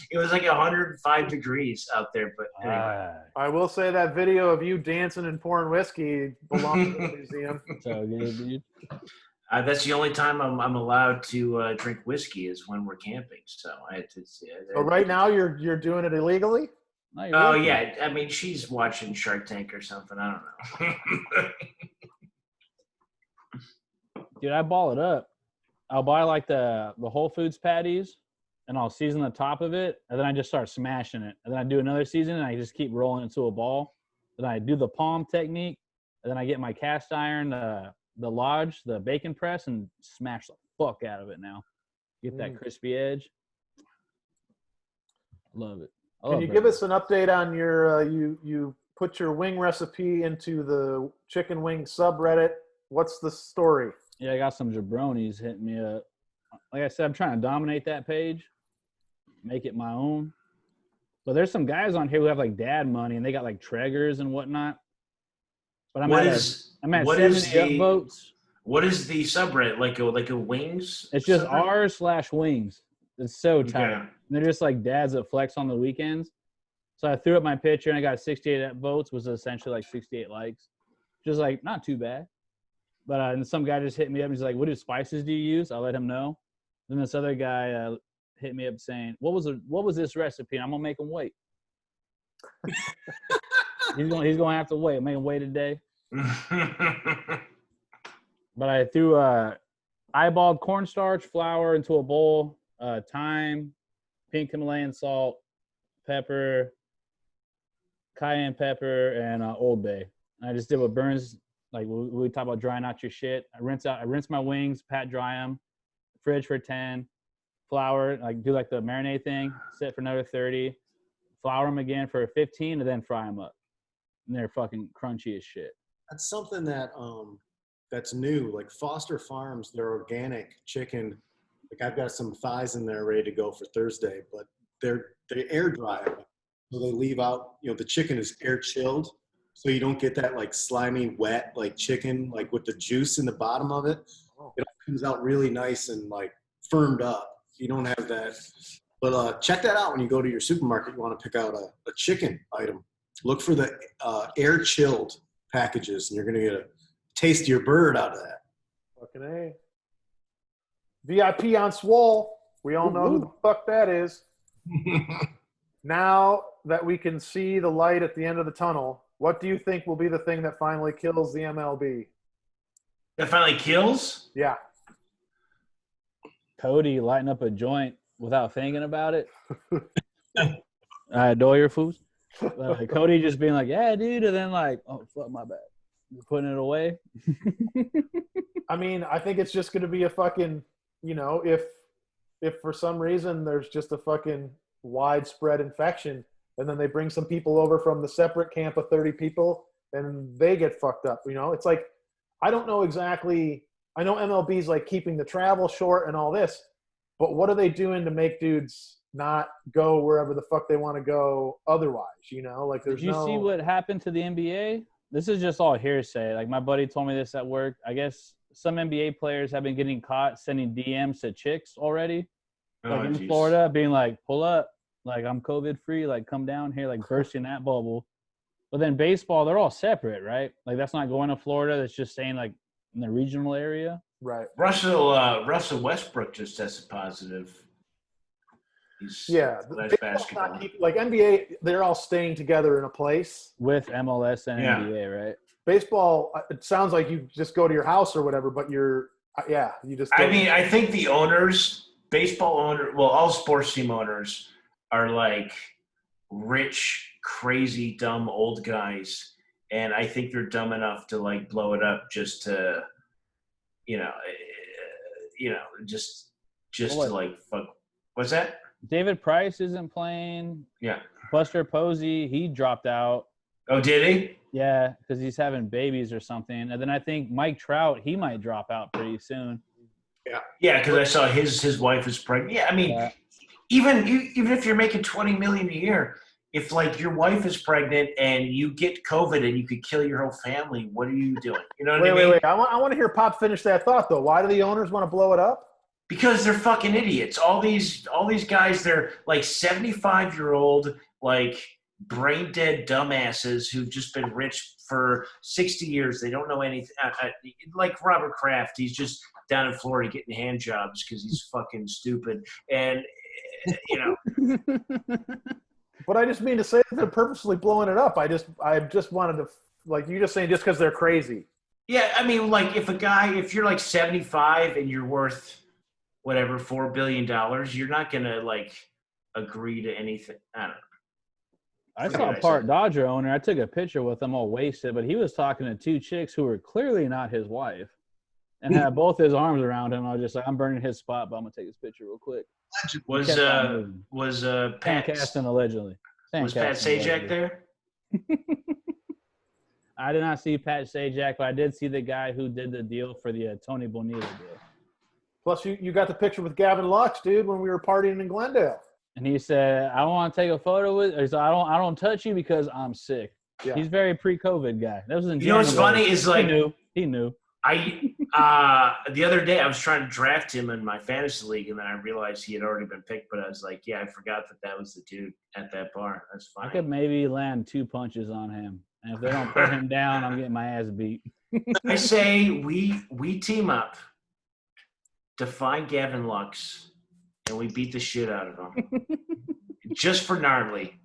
It was 105 degrees out there. But anyway. I will say that video of you dancing and pouring whiskey belongs to the museum. So good, dude. That's the only time I'm allowed to drink whiskey is when we're camping. So I had to. So right now you're doing it illegally? Oh yeah, I mean she's watching Shark Tank or something. I don't know. Dude, I ball it up. I'll buy the Whole Foods patties, and I'll season the top of it, and then I just start smashing it, and then I do another season, and I just keep rolling it to a ball. Then I do the palm technique, and then I get my cast iron, the Lodge, the bacon press, and smash the fuck out of it now. Get that crispy edge. Love it. Can you give us an update on your you put your wing recipe into the chicken wing subreddit? What's the story? Yeah, I got some jabronis hitting me up. Like I said, I'm trying to dominate that page, make it my own. But there's some guys on here who have dad money and they got Traegers and whatnot. But I'm at 70 upvotes. What is the subreddit? Like a wings? It's just r/wings. It's so tight. Okay. And they're just dads that flex on the weekends. So I threw up my picture and I got 68 votes, was essentially 68 likes. Just not too bad. But and some guy just hit me up. He's like, "What spices do you use?" I let him know. Then this other guy hit me up saying, "What was this recipe?" And I'm gonna make him wait. he's gonna have to wait. Make him wait a day. But I threw eyeballed cornstarch, flour into a bowl, thyme, pink Himalayan salt, pepper, cayenne pepper, and Old Bay. And I just did what Burns, like we talk about drying out your shit. I rinse my wings, pat dry them, fridge for 10, flour, like do like the marinade thing, set for another 30, flour them again for 15, and then fry them up. And they're fucking crunchy as shit. That's something that that's new. Like Foster Farms, their organic chicken. Like I've got some thighs in there ready to go for Thursday, but they air dry them. So they leave out, the chicken is air chilled. So you don't get that like slimy, wet, like chicken, like with the juice in the bottom of it. It comes out really nice and like firmed up. You don't have that. But check that out when you go to your supermarket. You want to pick out a chicken item. Look for the air chilled packages, and you're going to get a taste of your bird out of that. Fucking A. VIP on Swole. We all know who the fuck that is. Now that we can see the light at the end of the tunnel, what do you think will be the thing that finally kills the MLB? That finally kills? Yeah. Cody lighting up a joint without thinking about it. I adore your foods. Cody just being like, "Yeah, dude," and then like, "Oh, fuck, my bad." You're putting it away. I mean, I think it's just going to be a fucking, if for some reason there's just a fucking widespread infection, and then they bring some people over from the separate camp of 30 people, and they get fucked up. It's like, I don't know exactly. I know MLB's like keeping the travel short and all this, but what are they doing to make dudes not go wherever the fuck they want to go otherwise? Like there's Did you see what happened to the NBA? This is just all hearsay. Like my buddy told me this at work. I guess some NBA players have been getting caught sending DMs to chicks already. Like in Florida, being like, "Pull up, like I'm COVID free, like come down here, like bursting that bubble." But then baseball, they're all separate, right? Like that's not going to Florida. That's just staying like in the regional area. Right. Russell Westbrook just tested positive. Basketball. Like NBA, they're all staying together in a place with MLS and NBA, right? Baseball, it sounds like you just go to your house or whatever, but you just. I think the owners, all sports team owners are like rich, crazy, dumb old guys, and I think they're dumb enough to like blow it up just to, just to like fuck. What's that? David Price isn't playing. Yeah. Buster Posey, he dropped out. Oh, did he? Yeah, because he's having babies or something. And then I think Mike Trout, he might drop out pretty soon. Yeah. Yeah, because I saw his wife is pregnant. Yeah, I mean, even if you're making $20 million a year, if like your wife is pregnant and you get COVID and you could kill your whole family, what are you doing? You know what I mean? Wait. I want to hear Pop finish that thought though. Why do the owners want to blow it up? Because they're fucking idiots. All these guys, they're like 75-year-old, like brain dead dumbasses who've just been rich for 60 years. They don't know anything. Like Robert Kraft, he's just down in Florida getting hand jobs because he's fucking stupid. And But I just mean to say that they're purposely blowing it up. I just wanted to, like you just saying, just because they're crazy. Yeah, I mean, like if you're like 75 and you're worth whatever, $4 billion, you're not going to like agree to anything. I don't know. I saw a Park Dodger owner. I took a picture with him all wasted, but he was talking to two chicks who were clearly not his wife and had both his arms around him. I was just like, I'm burning his spot, but I'm going to take this picture real quick. Was Pat Caston allegedly. Was Pat Sajak there? I did not see Pat Sajak, but I did see the guy who did the deal for the Tony Bonilla deal. Plus, you got the picture with Gavin Lux, dude, when we were partying in Glendale. And he said, "I don't want to take a photo with." He said, "I don't touch you because I'm sick." Yeah. He's very pre-COVID guy. That was in January. You know what's funny is like he knew. The other day I was trying to draft him in my fantasy league, and then I realized he had already been picked. But I was like, yeah, I forgot that was the dude at that bar. That's funny. I could maybe land 2 punches on him, and if they don't put him down, I'm getting my ass beat. I say we team up to find Gavin Lux, and we beat the shit out of him. Just for gnarly.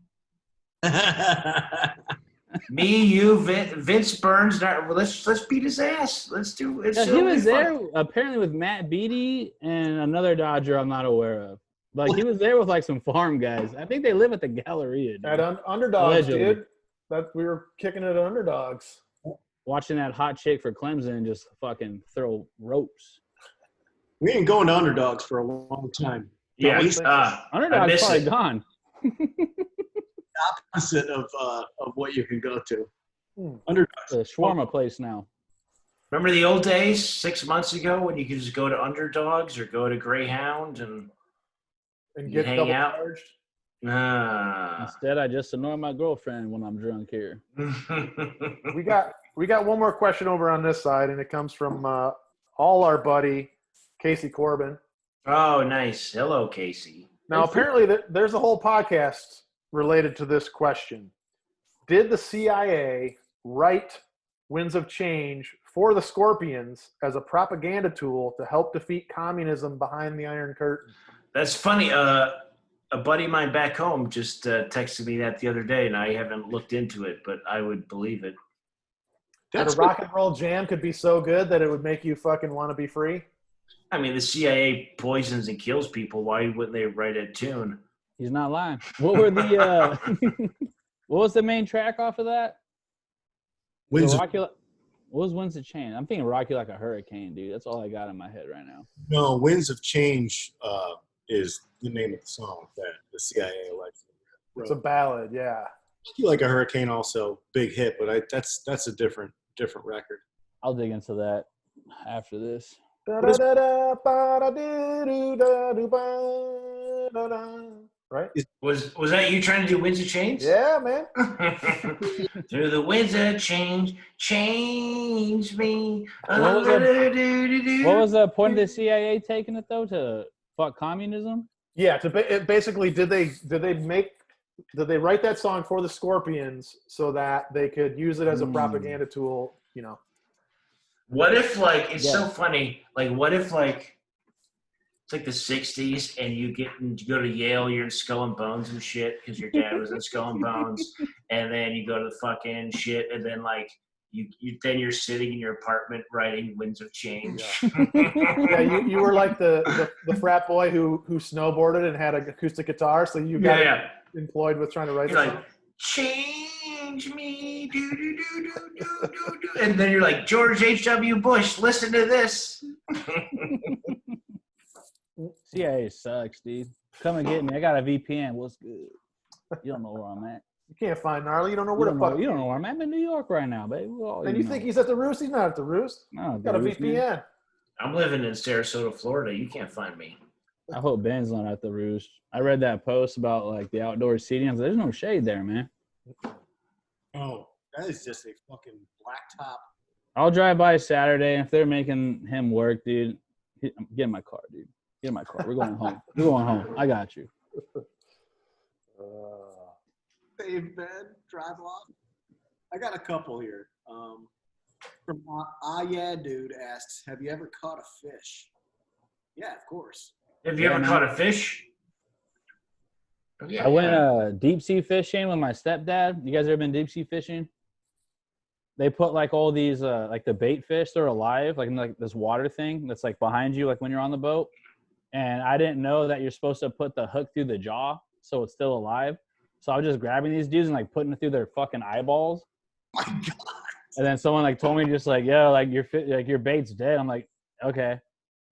Me, you, Vince Burns. Let's beat his ass. Let's do it. Yeah, he was there apparently with Matt Beatty and another Dodger I'm not aware of. Like he was there with like some farm guys. I think they live at the Galleria. Dude. At Underdogs, Allegedly. dude. That we were kicking it at Underdogs. Watching that hot chick for Clemson just fucking throw ropes. We ain't going to Underdogs for a long time. Yeah, Underdog's probably gone. Opposite of what you can go to. Underdogs. The shawarma place now. Remember the old days 6 months ago when you could just go to Underdogs or go to Greyhound and get hang double out? charged? Instead, I just annoy my girlfriend when I'm drunk here. We got one more question over on this side, and it comes from all our buddy Casey Corbin. Oh, nice. Hello, Casey. Now, apparently, there's a whole podcast related to this question. Did the CIA write Winds of Change for the Scorpions as a propaganda tool to help defeat communism behind the Iron Curtain? That's funny. A buddy of mine back home just texted me that the other day, and I haven't looked into it, but I would believe it. That a rock and roll jam could be so good that it would make you fucking want to be free? I mean, the CIA poisons and kills people. Why wouldn't they write a tune? He's not lying. What were the what was the main track off of that? Winds what was Winds of Change? I'm thinking Rocky Like a Hurricane, dude. That's all I got in my head right now. No, Winds of Change is the name of the song that the CIA elected. It's a ballad, yeah. Rocky Like a Hurricane also big hit, but that's a different record. I'll dig into that after this. Right? Was that you trying to do Winds of Change? Yeah, man. Through the winds of change, change me. What was the point of the CIA taking it though, to fuck communism? Yeah, basically, did they write that song for the Scorpions so that they could use it as a propaganda tool? You know. What if it's so funny? Like, what if it's like the '60s and you go to Yale, you're in Skull and Bones and shit because your dad was in Skull and Bones, and then you go to the fucking shit, and then you're sitting in your apartment writing Winds of Change. Yeah, you were like the frat boy who snowboarded and had an acoustic guitar, so you got employed with trying to write. You're like, change me, do do do do do do do, and then you're like, George H.W. Bush, listen to this. CIA sucks, dude. Come and get me. I got a VPN. What's good? You don't know where I'm at. You can't find Gnarly. You don't know where the fuck. You don't know where I'm at. I'm in New York right now, baby. And you think he's at the Roost? He's not at the Roost. No, got a VPN. Man. I'm living in Sarasota, Florida. You can't find me. I hope Ben's not at the Roost. I read that post about the outdoor seating. I was like, there's no shade there, man. Oh, that is just a fucking blacktop. I'll drive by Saturday, and if they're making him work, dude, get in my car, dude. Get in my car. We're going home. We're going home. I got you. Save bed, drive off. I got a couple here. From yeah, dude asks, have you ever caught a fish? Yeah, of course. Have you ever caught a fish? I went deep sea fishing with my stepdad. You guys ever been deep sea fishing? They put all these the bait fish, they're alive, in this water thing that's behind you, when you're on the boat. And I didn't know that you're supposed to put the hook through the jaw so it's still alive. So I was just grabbing these dudes and putting it through their fucking eyeballs. My God. And then someone told me just your bait's dead. I'm like, okay.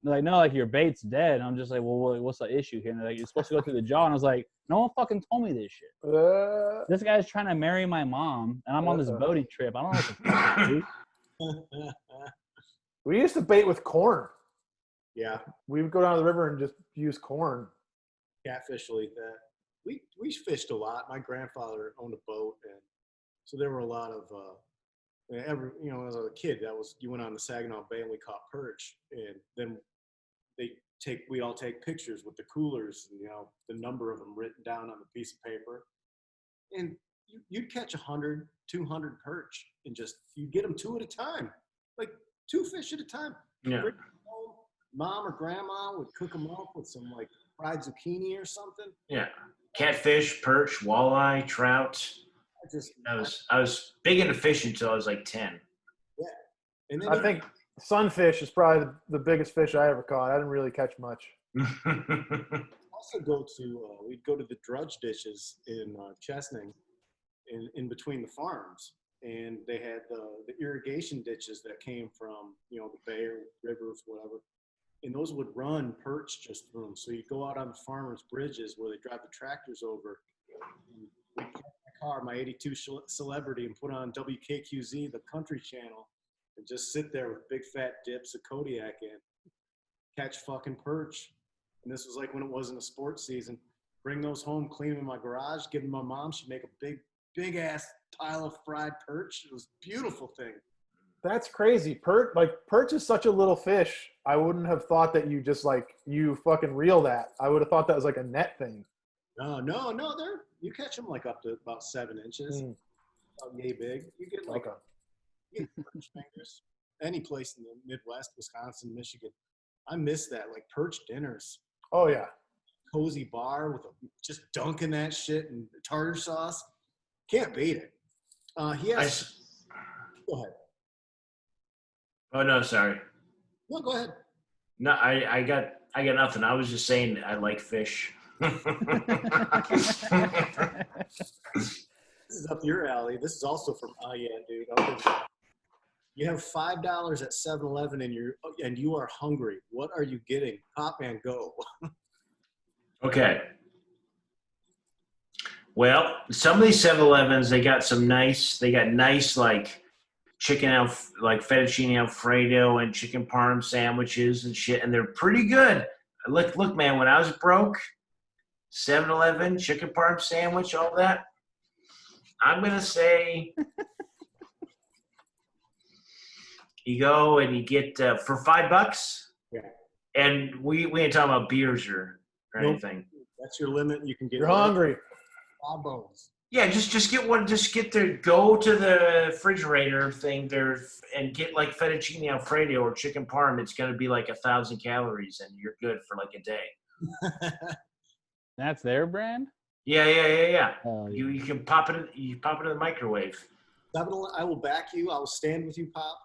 They're like, no, your bait's dead. And I'm just like, well, what's the issue here? And they're like, you're supposed to go through the jaw. And I was like, no one fucking told me this shit. This guy's trying to marry my mom, and I'm on this boating trip. I don't know what the fuck to do. We used to bait with corn. Yeah. We would go down to the river and just use corn. Catfish like that. We fished a lot. My grandfather owned a boat, and so there were a lot of as a kid, you went on the Saginaw Bay and we caught perch, and then we all take pictures with the coolers, and the number of them written down on a piece of paper, and you'd catch 100, 200 perch, and you get them two at a time. like 2 fish at a time. Yeah. Bring them home. Mom or grandma would cook them up with some like fried zucchini or something. Yeah. Catfish, perch, walleye, trout. I was big into fishing until I was like 10. Yeah. And then I think sunfish is probably the biggest fish I ever caught. I didn't really catch much. also we'd go to the drudge ditches in Chesning in between the farms. And they had the irrigation ditches that came from, the bay or rivers, whatever. And those would run perch just through them. So you go out on the farmers' bridges where they drive the tractors over. And we'd park my car, my 82 Celebrity, and put on WKQZ, the country channel, and just sit there with big fat dips of Kodiak in, catch fucking perch. And this was like when it wasn't a sports season. Bring those home, clean them in my garage, give them to my mom. She'd make a big ass pile of fried perch. It was a beautiful thing. That's crazy. Perch is such a little fish. I wouldn't have thought that you fucking reel that. I would have thought that was like a net thing. No, you catch them like up to about 7 inches. About yay big. You get like you get perch fingers. Any place in the Midwest, Wisconsin, Michigan. I miss that, like perch dinners. Oh yeah. Cozy bar with just dunking that shit in tartar sauce. Can't beat it. Go ahead. Oh no, sorry. No, go ahead. No, I got nothing. I was just saying I like fish. This is up your alley. This is also from yeah, dude. You have $5 at 7-Eleven and you are hungry. What are you getting? Pop and go. Okay. Well, some of these 7-Elevens, they got nice like chicken like fettuccine Alfredo and chicken parm sandwiches and shit, and they're pretty good. Look, man, when I was broke, 7-Eleven, chicken parm sandwich, all that, I'm going to say you go and you get for $5. Yeah. And we ain't talking about beers or anything. That's your limit. You can get. You're hungry. 5 bones. Yeah, just get one. Just go to the refrigerator thing there and get like fettuccine Alfredo or chicken parm. It's gonna be like 1,000 calories, and you're good for like a day. That's their brand? Yeah. Oh, yeah. You can pop it in the microwave. I will back you. I will stand with you, Pop.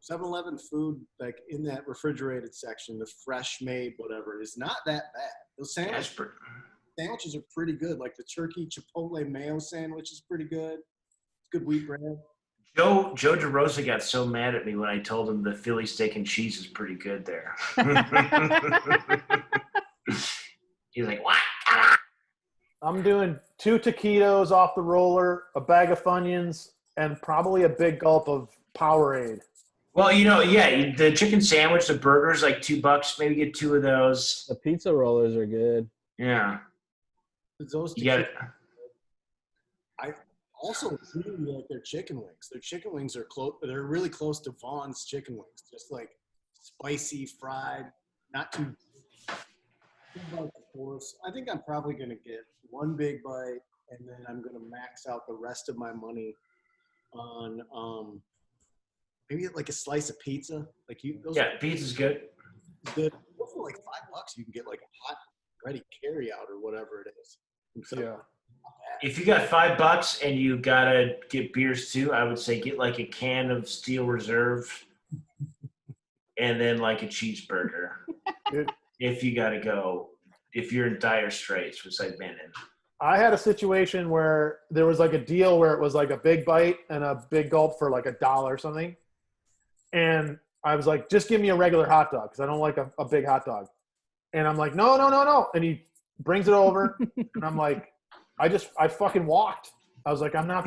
7-Eleven food, like in that refrigerated section, the fresh made whatever, is not that bad. Those sandwiches are pretty good. Like the turkey chipotle mayo sandwich is pretty good. It's good wheat bread. Joe DeRosa got so mad at me when I told him the Philly steak and cheese is pretty good there. He's like, what? I'm doing 2 taquitos off the roller, a bag of Funyuns, and probably a big gulp of Powerade. Well, yeah, the chicken sandwich, the burger's like $2. Maybe get 2 of those. The pizza rollers are good. Yeah. Those You got it. I also really like their chicken wings. Their chicken wings are they're really close to Vaughn's chicken wings. Just like spicy, fried, not too big bites, of course. I think I'm probably going to get 1 big bite, and then I'm going to max out the rest of my money on maybe like a slice of pizza. Pizza's good. Good. For like $5, you can get like a hot, ready carry out or whatever it is. So, Yeah. If you got $5 and you gotta get beers too, I would say get like a can of Steel Reserve and then like a cheeseburger. If you gotta go, if you're in dire straits, which I've been in. I had a situation where there was like a deal where it was like a big bite and a big gulp for like $1 or something. And I was like, just give me a regular hot dog because I don't like a big hot dog. And I'm like, no. And he brings it over and I'm like, I fucking walked. I was like, I'm not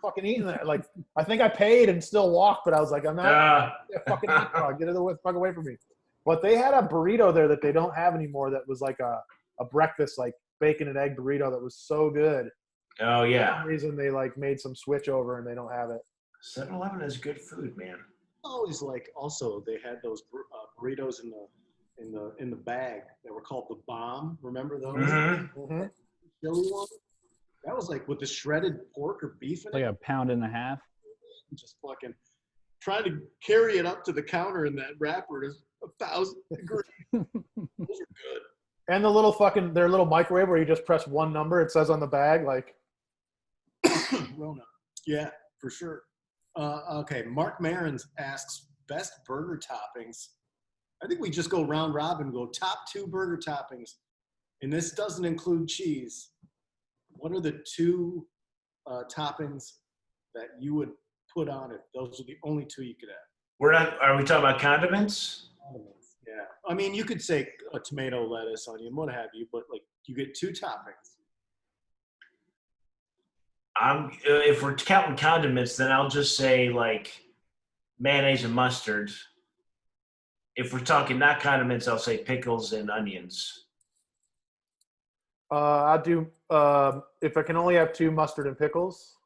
fucking eating that. Like, I think I paid and still walked, but I was like, I'm not a fucking hot dog. Get it the fuck away from me. But they had a burrito there that they don't have anymore that was like a breakfast, like bacon and egg burrito that was so good. Oh, yeah. For some reason they like made some switch over and they don't have it. 7-Eleven is good food, man. Always like, also they had those burritos in the bag that were called the Bomb. Remember those? Mm-hmm. Mm-hmm. Philly one? That was like with the shredded pork or beef in Like it. a pound and a half. Just fucking, trying to carry it up to the counter in that wrapper is 1,000 degrees. Those are good. And the little their little microwave where you just press one number, it says on the bag, like. Rona. Yeah, for sure. Okay, Mark Marins asks, best burger toppings. I think we just go round robin, go top 2 burger toppings. And this doesn't include cheese. What are the 2 toppings that you would put on it? Those are the only 2 you could have. Are we talking about condiments? Condiments, yeah. I mean, you could say a tomato, lettuce, onion, what have you, but like you get 2 toppings. If we're counting condiments, then I'll just say like mayonnaise and mustard. If we're talking not condiments, I'll say pickles and onions. I'll do, if I can only have 2, mustard and pickles.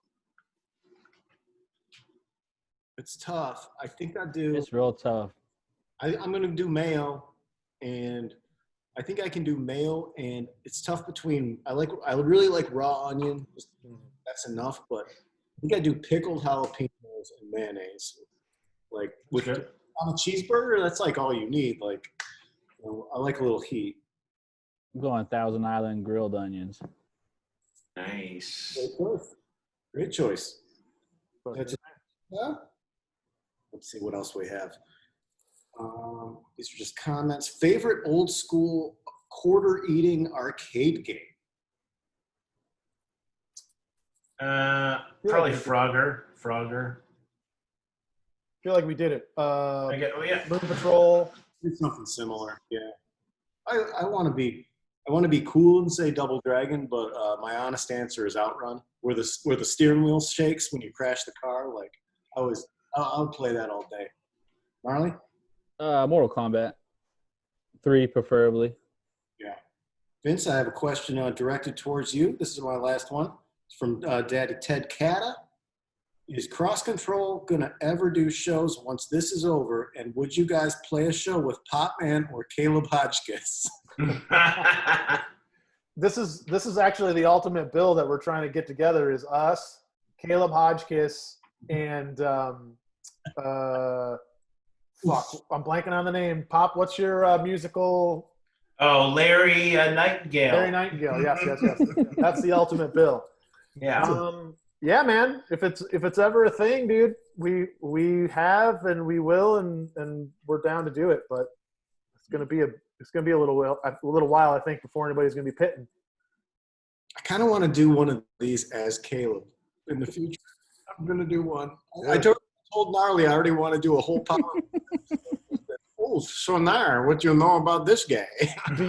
It's tough. I think I do. It's real tough. I'm going to do mayo, and I think I can do mayo, and it's tough between, I would really like raw onion. That's enough, but I think I do pickled jalapenos and mayonnaise. Like with on a cheeseburger, that's like all you need. Like, you know, I like a little heat. I'm going Thousand Island grilled onions. Nice. Great choice. Yeah. Let's see what else we have. These are just comments. Favorite old school quarter eating arcade game? Probably Frogger. I feel like we did it. Yeah. Moon Patrol. It's something similar. Yeah. I want to be cool and say Double Dragon, but my honest answer is Outrun, where the steering wheel shakes when you crash the car. Like I would play that all day. Marley? Mortal Kombat 3, preferably. Yeah. Vince, I have a question directed towards you. This is my last one. It's from Daddy Ted Cata. Is Cross Control going to ever do shows once this is over? And would you guys play a show with Pop Man or Caleb Hodgkiss? This is actually the ultimate bill that we're trying to get together is us, Caleb Hodgkiss, and I'm blanking on the name. Pop, what's your musical? Oh, Larry Nightingale. Larry Nightingale. Yes. That's the ultimate bill. Yeah. Yeah, man. If it's ever a thing, dude, we have and we will and we're down to do it. But it's gonna be a little while, I think, before anybody's gonna be pitting. I kind of want to do one of these as Caleb in the future. I'm gonna do one. Yeah. I told Gnarly I already want to do a whole power. Oh, so now what do you know about this guy? Do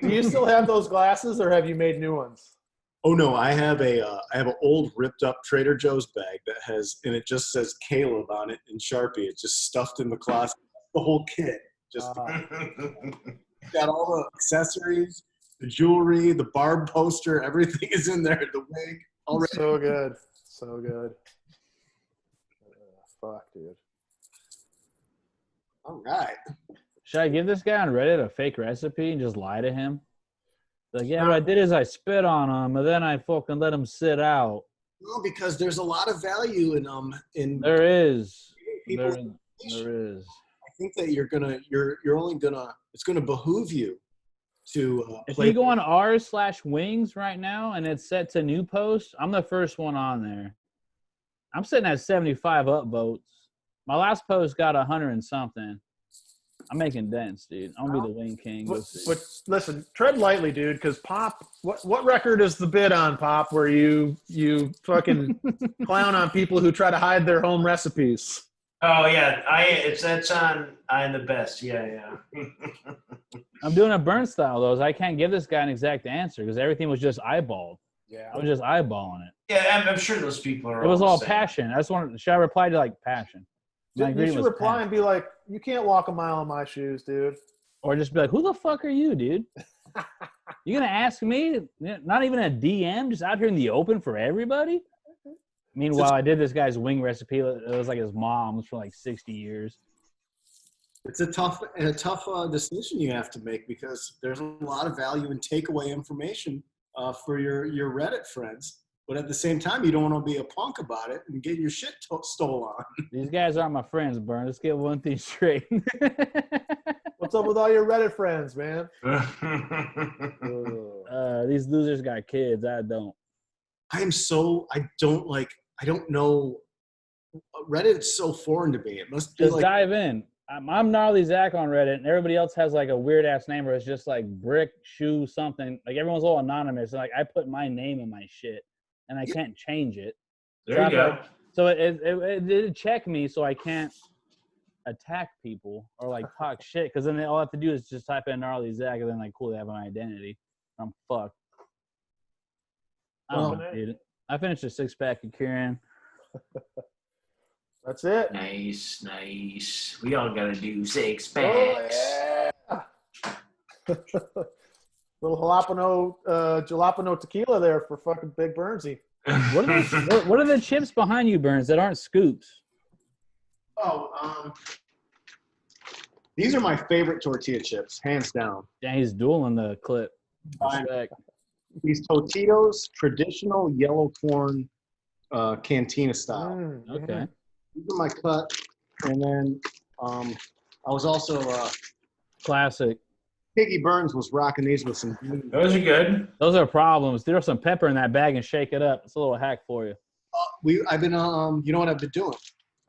you still have those glasses, or have you made new ones? Oh no, I have an old ripped up Trader Joe's bag and it just says Caleb on it in Sharpie. It's just stuffed in the closet. The whole kit. Just got all the accessories, the jewelry, the Barb poster, everything is in there. The wig, already. So good. Fuck, dude. All right. Should I give this guy on Reddit a fake recipe and just lie to him? Like, yeah, what I did is I spit on him, and then I fucking let him sit out. No, because there's a lot of value in there is. There is. I think that you're only gonna. It's gonna behoove you to. If you go on r/wings right now and it's set to new post, I'm the first one on there. I'm sitting at 75 upvotes. My last post got 100 and something. I'm making dents, dude. I'm gonna be the wing king. But listen, tread lightly, dude, because Pop. What record is the bid on, Pop? Where you fucking clown on people who try to hide their home recipes? Oh yeah, that's on I'm the best. Yeah. I'm doing a burn style though. So I can't give this guy an exact answer because everything was just eyeballed. Yeah, I was just eyeballing it. Yeah, I'm sure those people are. It was all passion. I just wanted. Should I reply to like passion? You should reply and be like, "You can't walk a mile in my shoes, dude." Or just be like, "Who the fuck are you, dude? You gonna ask me? Not even a DM, just out here in the open for everybody." Meanwhile, I did this guy's wing recipe. It was like his mom's for like 60 years. It's a tough decision you have to make because there's a lot of value in takeaway information for your Reddit friends. But at the same time, you don't want to be a punk about it and get your shit stolen. These guys aren't my friends, Burn. Let's get one thing straight. What's up with all your Reddit friends, man? These losers got kids. I don't. I don't know. Reddit's so foreign to me. It must be Just like dive in. I'm Gnarly Zach on Reddit, and everybody else has like a weird ass name where it's just like brick, shoe, something. Like everyone's all anonymous. And like I put my name in my shit, and I can't change it. There you go. So it did check me, so I can't attack people or like talk shit. Because then all I have to do is just type in Gnarly Zach, and then like cool, they have my identity. I'm fucked. I don't need it. I finished a 6-pack of Kieran. That's it. Nice. We all gotta do 6 packs. Oh, yeah. Little jalapeno tequila there for fucking Big Burnsy. What are the chips behind you, Burns, that aren't scoops? These are my favorite tortilla chips, hands down. Yeah, he's dueling the clip. Respect. These Totitos, traditional yellow corn, cantina style. Okay. These are my cut, and then I was also Classic. Piggy Burns was rocking these with some. Those are good. Those are problems. Throw some pepper in that bag and shake it up. It's a little hack for you. I've been you know what I've been doing?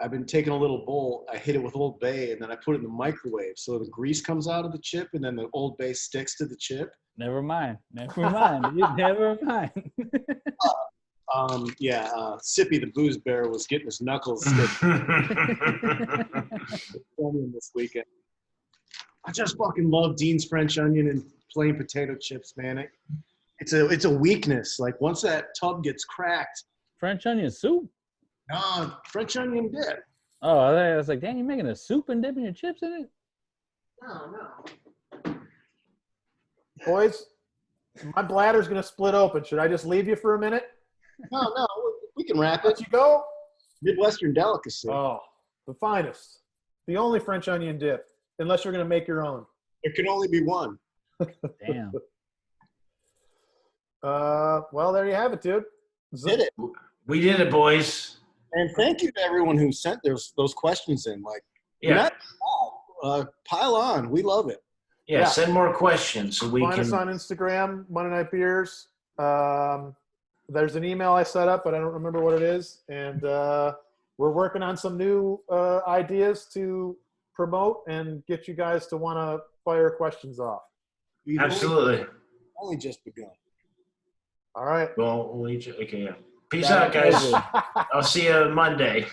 I've been taking a little bowl, I hit it with Old Bay, and then I put it in the microwave so the grease comes out of the chip, and then the Old Bay sticks to the chip. Never mind. Never mind. Sippy the Booze Bear was getting his knuckles stick this weekend. I just fucking love Dean's French onion and plain potato chips, man. It's a weakness. Like once that tub gets cracked. French onion soup? French onion dip. Oh, I was like, damn, you're making a soup and dipping your chips in it? No. Boys, my bladder's going to split open. Should I just leave you for a minute? No, we can wrap Let it. you go? Midwestern delicacy. Oh, the finest. The only French onion dip, unless you're going to make your own. There can only be one. Damn. Well, there you have it, dude. Did it. We did it, boys. And thank you to everyone who sent those questions in. Like, Yeah. Pile on. We love it. Yeah, send more questions so we Find can. us on Instagram, Monday Night Beers. There's an email I set up, but I don't remember what it is. And we're working on some new ideas to promote and get you guys to want to fire questions off. We've Absolutely. only just begun. All right. Well, okay. Peace out, guys. I'll see you Monday.